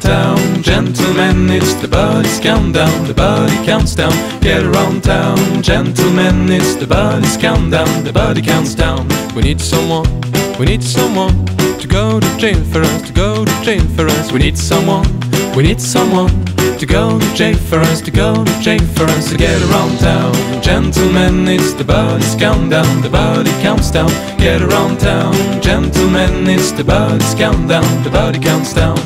around town, gentlemen, it's the Buddy's countdown. The Buddy counts down. Get around town, gentlemen, it's the Buddy's countdown. The Buddy counts down. We need someone to go to jail for us, to go to jail for us. We need someone to go to jail for us, to go to jail for us. To get around town, gentlemen, it's the Buddy's countdown. The Buddy counts down. Get around town, gentlemen, it's the Buddy's countdown. The Buddy counts down.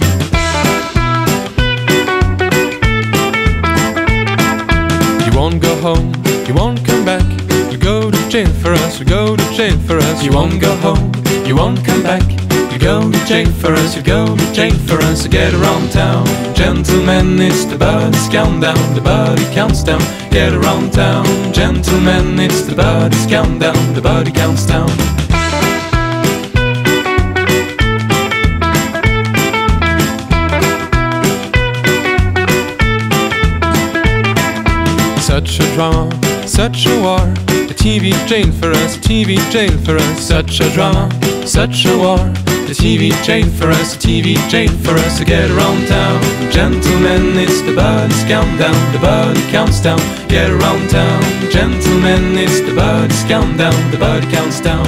You won't go home, you won't come back. You go to jail for us, you go to jail for us. You won't go home, you won't come back. You go to jail for us, you go to jail for us. To get around town, gentlemen, it's the Buddy's countdown. The Buddy counts down. Get around town, gentlemen, it's the Buddy's countdown. The Buddy counts down. Such a drama, such a war, a TV jail for us, a TV jail for us. Such a drama, such a war, a TV jail for us, a TV jail for us. To get around town, gentlemen, it's the Buddy's countdown. The Buddy counts down. Get around town, gentlemen, it's the Buddy's countdown. The Buddy counts down.